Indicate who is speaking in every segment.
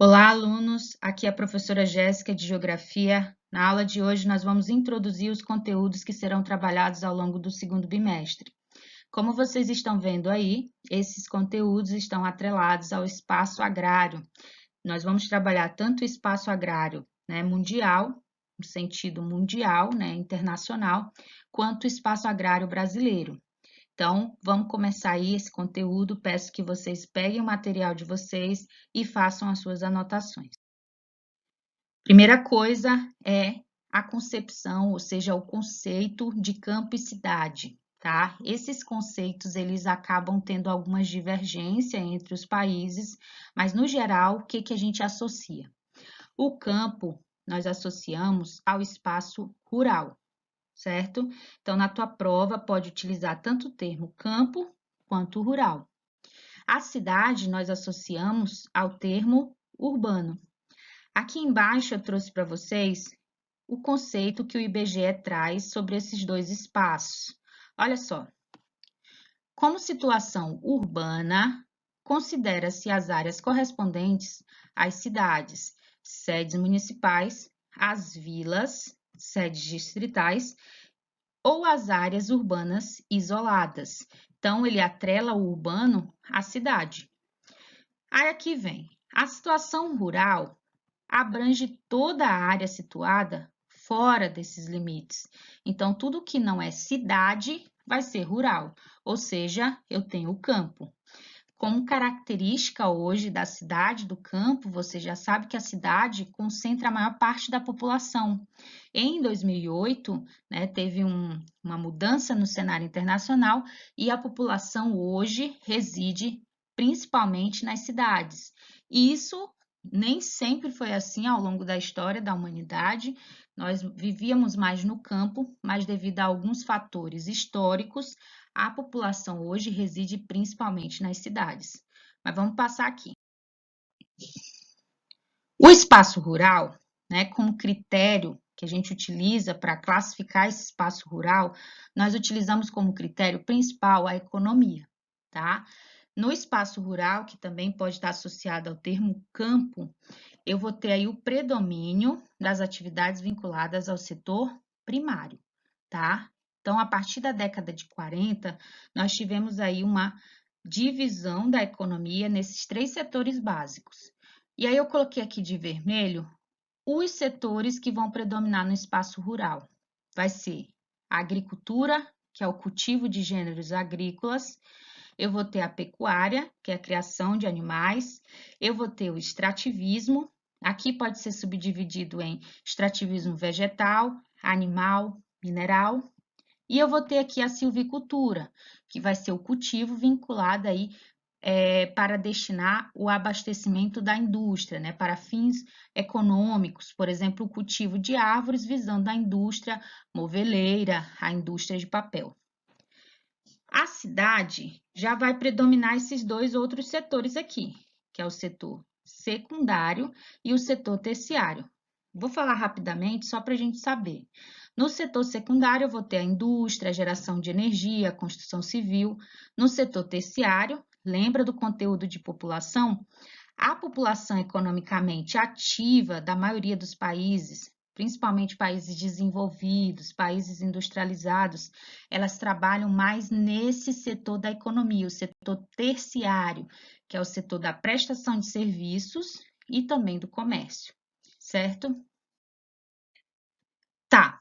Speaker 1: Olá, alunos! Aqui é a professora Jéssica de Geografia. Na aula de hoje, nós vamos introduzir os conteúdos que serão trabalhados ao longo do segundo bimestre. Como vocês estão vendo aí, esses conteúdos estão atrelados ao espaço agrário. Nós vamos trabalhar tanto o espaço agrário, mundial, no sentido mundial, internacional, quanto o espaço agrário brasileiro. Então, vamos começar aí esse conteúdo. Peço que vocês peguem o material de vocês e façam as suas anotações. Primeira coisa é a concepção, ou seja, o conceito de campo e cidade, tá? Esses conceitos, eles acabam tendo algumas divergências entre os países, mas, no geral, o que a gente associa? O campo, nós associamos ao espaço rural, certo? Então, na tua prova, pode utilizar tanto o termo campo quanto rural. A cidade, nós associamos ao termo urbano. Aqui embaixo eu trouxe para vocês o conceito que o IBGE traz sobre esses dois espaços. Olha só. Como situação urbana, considera-se as áreas correspondentes às cidades, sedes municipais, às vilas, sedes distritais, ou as áreas urbanas isoladas. Então, ele atrela o urbano à cidade. Aí aqui vem, a situação rural abrange toda a área situada fora desses limites. Então, tudo que não é cidade vai ser rural, ou seja, eu tenho o campo. Como característica hoje da cidade, do campo, você já sabe que a cidade concentra a maior parte da população. Em 2008, teve uma mudança no cenário internacional e a população hoje reside principalmente nas cidades. E isso nem sempre foi assim ao longo da história da humanidade. Nós vivíamos mais no campo, mas devido a alguns fatores históricos, a população hoje reside principalmente nas cidades. Mas vamos passar aqui. O espaço rural, como critério que a gente utiliza para classificar esse espaço rural, nós utilizamos como critério principal a economia, tá? No espaço rural, que também pode estar associado ao termo campo, eu vou ter aí o predomínio das atividades vinculadas ao setor primário, tá? Então, a partir da década de 40, nós tivemos aí uma divisão da economia nesses três setores básicos. E aí eu coloquei aqui de vermelho os setores que vão predominar no espaço rural. Vai ser a agricultura, que é o cultivo de gêneros agrícolas. Eu vou ter a pecuária, que é a criação de animais. Eu vou ter o extrativismo. Aqui pode ser subdividido em extrativismo vegetal, animal, mineral. E eu vou ter aqui a silvicultura, que vai ser o cultivo vinculado aí para destinar o abastecimento da indústria, para fins econômicos, por exemplo, o cultivo de árvores visando a indústria moveleira, a indústria de papel. A cidade já vai predominar esses dois outros setores aqui, que é o setor secundário e o setor terciário. Vou falar rapidamente só para a gente saber. No setor secundário, eu vou ter a indústria, a geração de energia, a construção civil. No setor terciário, lembra do conteúdo de população? A população economicamente ativa da maioria dos países, principalmente países desenvolvidos, países industrializados, elas trabalham mais nesse setor da economia, o setor terciário, que é o setor da prestação de serviços e também do comércio, certo? Tá.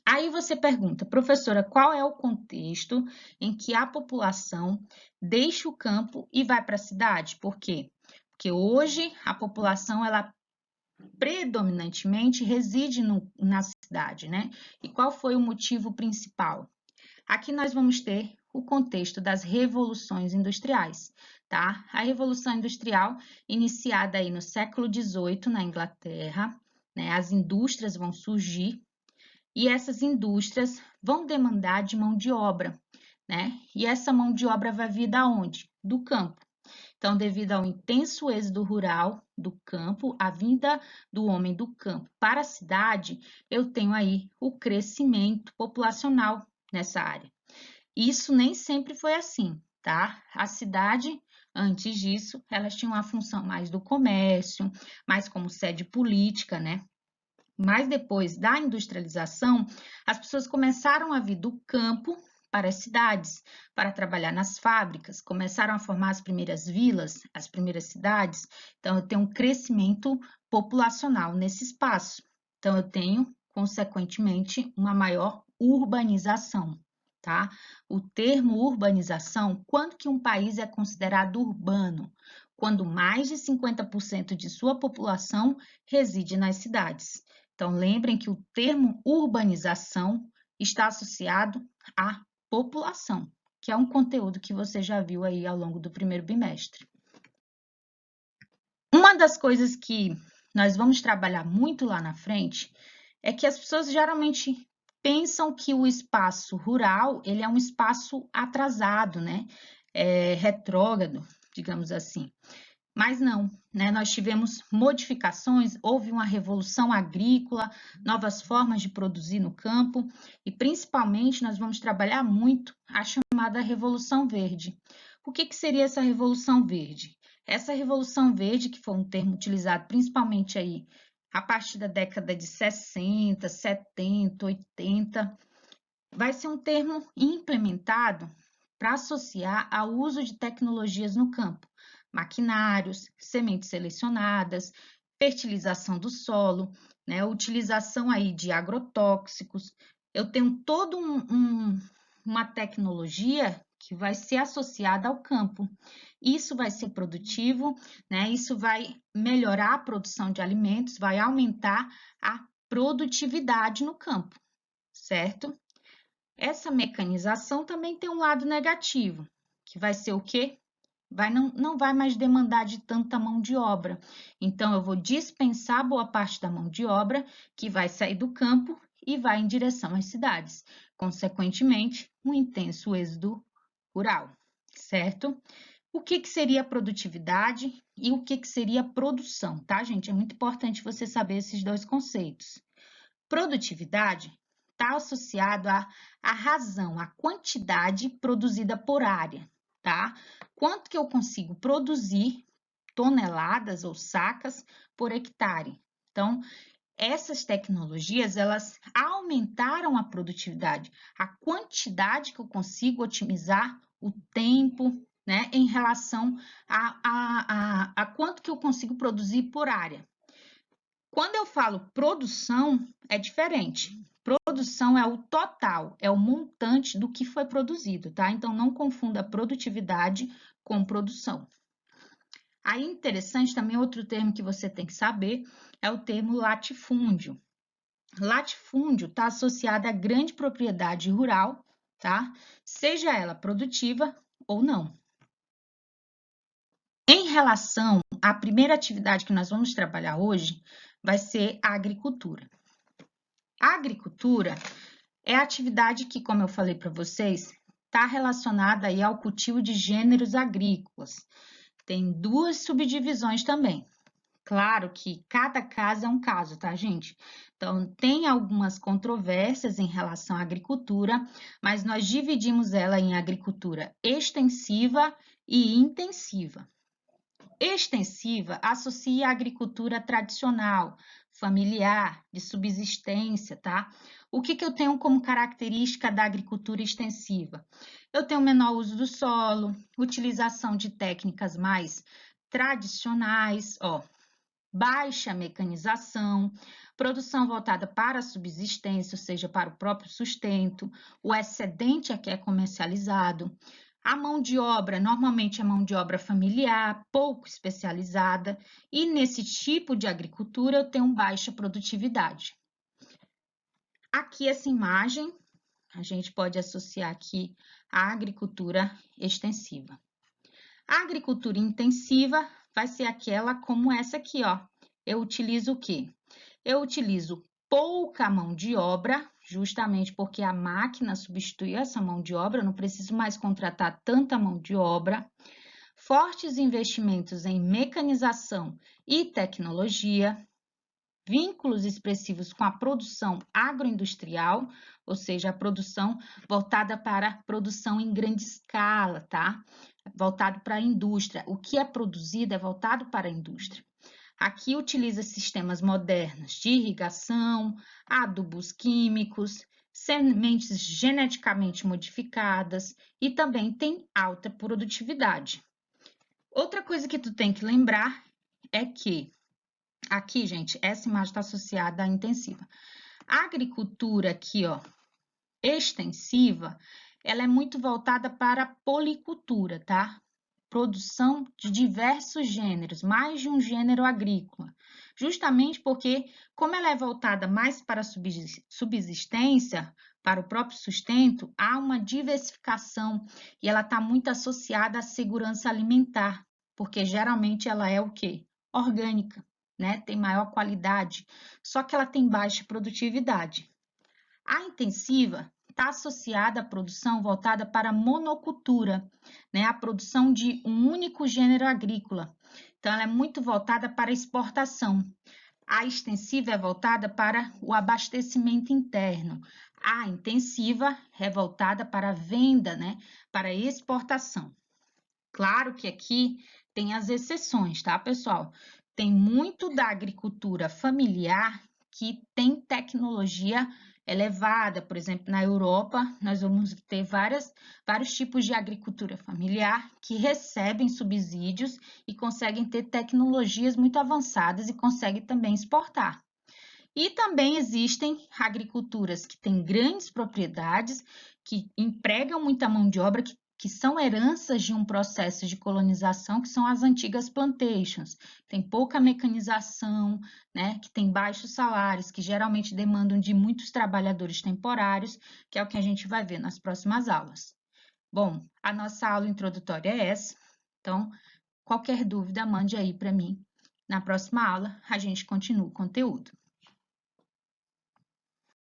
Speaker 1: Aí você pergunta, professora, qual é o contexto em que a população deixa o campo e vai para a cidade? Por quê? Porque hoje a população, ela predominantemente reside na cidade, né? E qual foi o motivo principal? Aqui nós vamos ter o contexto das revoluções industriais, tá? A Revolução Industrial, iniciada aí no século XVIII na Inglaterra, as indústrias vão surgir e essas indústrias vão demandar de mão de obra, E essa mão de obra vai vir da onde? Do campo. Então, devido ao intenso êxodo rural do campo, a vinda do homem do campo para a cidade, eu tenho aí o crescimento populacional nessa área. Isso nem sempre foi assim, tá? A cidade Antes disso, elas tinham a função mais do comércio, mais como sede política, né? Mas depois da industrialização, as pessoas começaram a vir do campo para as cidades, para trabalhar nas fábricas, começaram a formar as primeiras vilas, as primeiras cidades. Então, eu tenho um crescimento populacional nesse espaço. Então, eu tenho, consequentemente, uma maior urbanização, tá? O termo urbanização, quando que um país é considerado urbano? Quando mais de 50% de sua população reside nas cidades. Então, lembrem que o termo urbanização está associado à população, que é um conteúdo que você já viu aí ao longo do primeiro bimestre. Uma das coisas que nós vamos trabalhar muito lá na frente é que as pessoas geralmente pensam que o espaço rural, ele é um espaço atrasado, né? Retrógrado, digamos assim. Mas não, né? Nós tivemos modificações, houve uma revolução agrícola, novas formas de produzir no campo e principalmente nós vamos trabalhar muito a chamada Revolução Verde. O que seria essa Revolução Verde? Essa Revolução Verde, que foi um termo utilizado principalmente aí a partir da década de 60, 70, 80, vai ser um termo implementado para associar ao uso de tecnologias no campo, maquinários, sementes selecionadas, fertilização do solo, né, utilização aí de agrotóxicos. Eu tenho toda uma tecnologia que vai ser associada ao campo. Isso vai ser produtivo, né? Isso vai melhorar a produção de alimentos, vai aumentar a produtividade no campo, certo? Essa mecanização também tem um lado negativo, que vai ser o quê? Não vai mais demandar de tanta mão de obra. Então, eu vou dispensar boa parte da mão de obra que vai sair do campo e vai em direção às cidades. Consequentemente, um intenso êxodo rural, certo? O que seria produtividade e o que seria produção, tá, gente? É muito importante você saber esses dois conceitos. Produtividade está associado à razão, à quantidade produzida por área, tá? Quanto que eu consigo produzir toneladas ou sacas por hectare. Então, essas tecnologias, elas aumentaram a produtividade, a quantidade que eu consigo otimizar o tempo, né, em relação a quanto que eu consigo produzir por área. Quando eu falo produção, é diferente. Produção é o total, é o montante do que foi produzido, tá? Então, não confunda produtividade com produção. Aí, interessante também, outro termo que você tem que saber é o termo latifúndio. Latifúndio está associado à grande propriedade rural, tá? Seja ela produtiva ou não. Em relação à primeira atividade que nós vamos trabalhar hoje, vai ser a agricultura. A agricultura é a atividade que, como eu falei para vocês, está relacionada aí ao cultivo de gêneros agrícolas. Tem duas subdivisões também. Claro que cada caso é um caso, tá, gente? Então, tem algumas controvérsias em relação à agricultura, mas nós dividimos ela em agricultura extensiva e intensiva. Extensiva associa a agricultura tradicional, familiar, de subsistência, tá? O que eu tenho como característica da agricultura extensiva? Eu tenho menor uso do solo, utilização de técnicas mais tradicionais, baixa mecanização, produção voltada para a subsistência, ou seja, para o próprio sustento, o excedente é que é comercializado. A mão de obra, normalmente é mão de obra familiar, pouco especializada, e nesse tipo de agricultura eu tenho baixa produtividade. Aqui essa imagem, a gente pode associar aqui a agricultura extensiva. A agricultura intensiva vai ser aquela como essa aqui, ó. Eu utilizo o quê? Eu utilizo pouca mão de obra, justamente porque a máquina substitui essa mão de obra, eu não preciso mais contratar tanta mão de obra. Fortes investimentos em mecanização e tecnologia, vínculos expressivos com a produção agroindustrial, ou seja, a produção voltada para a produção em grande escala, tá? voltado para a indústria. O que é produzido é voltado para a indústria. Aqui utiliza sistemas modernos de irrigação, adubos químicos, sementes geneticamente modificadas e também tem alta produtividade. Outra coisa que tu tem que lembrar é que aqui, gente, essa imagem está associada à intensiva. A agricultura aqui, ó, extensiva, ela é muito voltada para a policultura, tá? Produção de diversos gêneros, mais de um gênero agrícola. Justamente porque, como ela é voltada mais para a subsistência, para o próprio sustento, há uma diversificação e ela está muito associada à segurança alimentar, porque geralmente ela é o quê? Orgânica, né? Tem maior qualidade, só que ela tem baixa produtividade. A intensiva está associada à produção voltada para a monocultura, né? A produção de um único gênero agrícola. Então, ela é muito voltada para a exportação. A extensiva é voltada para o abastecimento interno. A intensiva é voltada para a venda, né? Para a exportação. Claro que aqui tem as exceções, tá, pessoal? Tem muito da agricultura familiar que tem tecnologia elevada. Por exemplo, na Europa, nós vamos ter vários tipos de agricultura familiar que recebem subsídios e conseguem ter tecnologias muito avançadas e conseguem também exportar. E também existem agriculturas que têm grandes propriedades, que empregam muita mão de obra, que são heranças de um processo de colonização, que são as antigas plantations. Tem pouca mecanização, né, que tem baixos salários, que geralmente demandam de muitos trabalhadores temporários, que é o que a gente vai ver nas próximas aulas. Bom, a nossa aula introdutória é essa, então, qualquer dúvida, mande aí para mim. Na próxima aula, a gente continua o conteúdo.